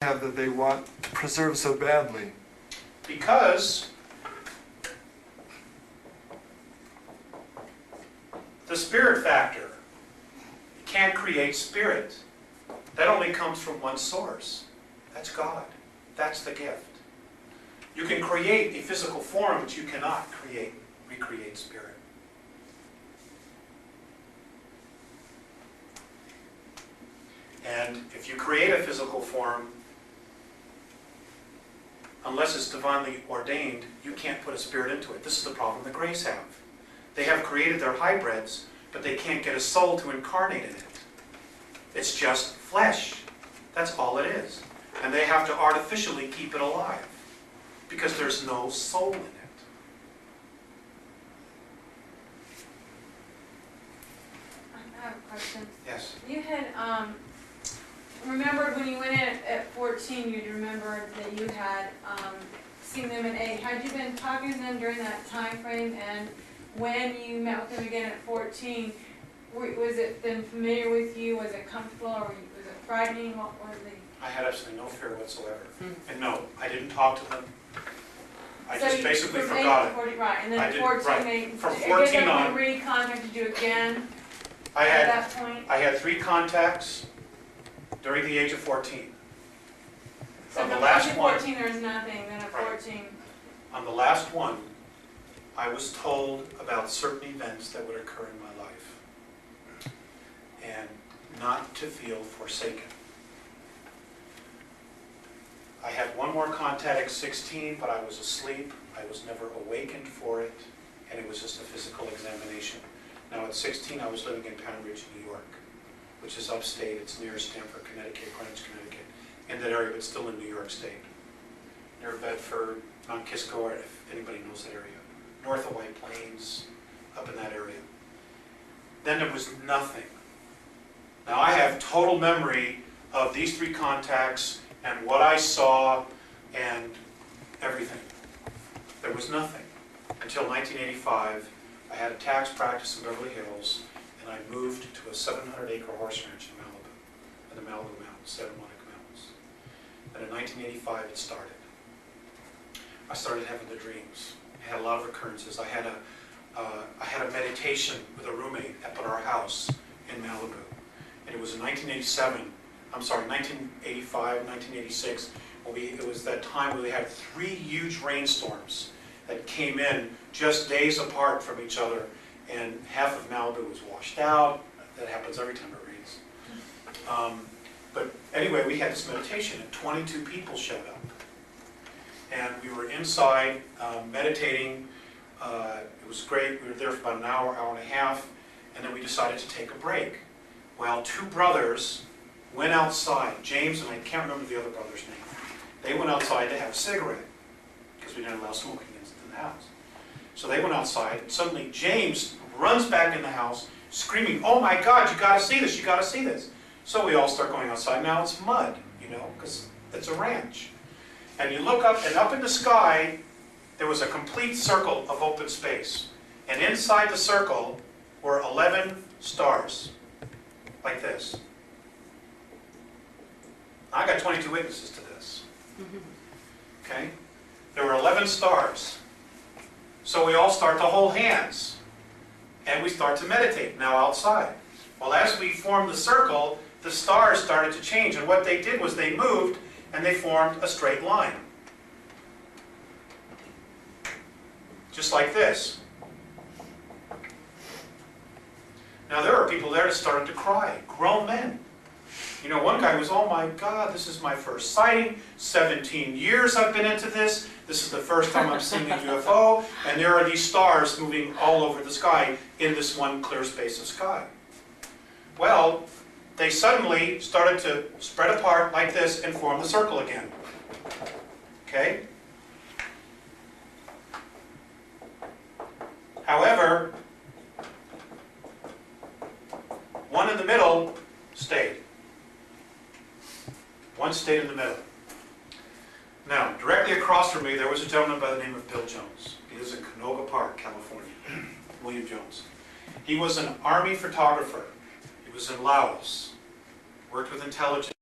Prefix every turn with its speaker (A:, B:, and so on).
A: have that they want to preserve so badly?
B: Because the spirit factor, you can't create spirit. That only comes from one source. That's God. That's the gift. You can create a physical form, but you cannot recreate spirit. And if you create a physical form, unless it's divinely ordained, you can't put a spirit into it. This is the problem the Grays have. They have created their hybrids, but they can't get a soul to incarnate in it. It's just flesh. That's all it is. And they have to artificially keep it alive, because there's no soul in it.
C: I have a question.
B: Yes?
C: You had remembered when you went in at 14, you'd remembered that you had seen them at 8. Had you been talking to them during that time frame, and when you met with them again at 14, was it been familiar with you? Was it comfortable, or was it frightening? What were they?
B: I had absolutely no fear whatsoever. And no, I didn't talk to them. I just basically forgot it.
C: 40, right, and then
B: I
C: at
B: did,
C: 14,
B: right.
C: they
B: From 14 on,
C: recontacted you again
B: I
C: at
B: had
C: that point?
B: I had 3 contacts during the age of 14.
C: So
B: On the
C: from
B: last
C: age of
B: one,
C: 14 there's nothing, then at
B: Right.
C: 14.
B: on the last one, I was told about certain events that would occur in my life, and not to feel forsaken. I had one more contact at 16, but I was asleep. I was never awakened for it, and it was just a physical examination. Now at 16, I was living in Pound Ridge, New York, which is upstate. It's near Stamford, Connecticut, Greenwich, Connecticut, in that area, but still in New York State. Near Bedford, Mount Kisco, if anybody knows that area. North of White Plains, up in that area. Then there was nothing. Now I have total memory of these 3 contacts and what I saw and everything. There was nothing until 1985. I had a tax practice in Beverly Hills, and I moved to a 700-acre horse ranch in Malibu, in the Malibu Mountains, Santa Monica Mountains. And in 1985 it started. I started having the dreams. I had a lot of occurrences. I had a meditation with a roommate up at our house in Malibu. And it was in 1985, 1986, it was that time where we had 3 huge rainstorms that came in just days apart from each other, and half of Malibu was washed out. That happens every time it rains. But anyway, we had this meditation, and 22 people showed up. And we were inside meditating. It was great. We were there for about an hour, hour and a half, and then we decided to take a break. Well, 2 brothers went outside, James, and I can't remember the other brother's name. They went outside to have a cigarette, because we didn't allow smoking in the house. So they went outside, and suddenly James runs back in the house, screaming, "Oh my God, you gotta see this, you gotta see this." So we all start going outside. Now it's mud, because it's a ranch. And you look up, and up in the sky, there was a complete circle of open space. And inside the circle were 11 stars, like this. I got 22 witnesses to this. Okay? There were 11 stars. So we all start to hold hands. And we start to meditate now outside. Well, as we formed the circle, the stars started to change. And what they did was they moved and they formed a straight line. Just like this. Now there are people there that started to cry, grown men. One guy was, "Oh my God, this is my first sighting. 17 years I've been into this. This is the first time I'm seeing a UFO. And there are these stars moving all over the sky in this one clear space of sky." Well, they suddenly started to spread apart like this and form the circle again. Okay? However, one in the middle stayed. One stayed in the middle. Now, directly across from me, there was a gentleman by the name of Bill Jones. He lives in Canoga Park, California. William Jones. He was an Army photographer. He was in Laos. Worked with intelligence.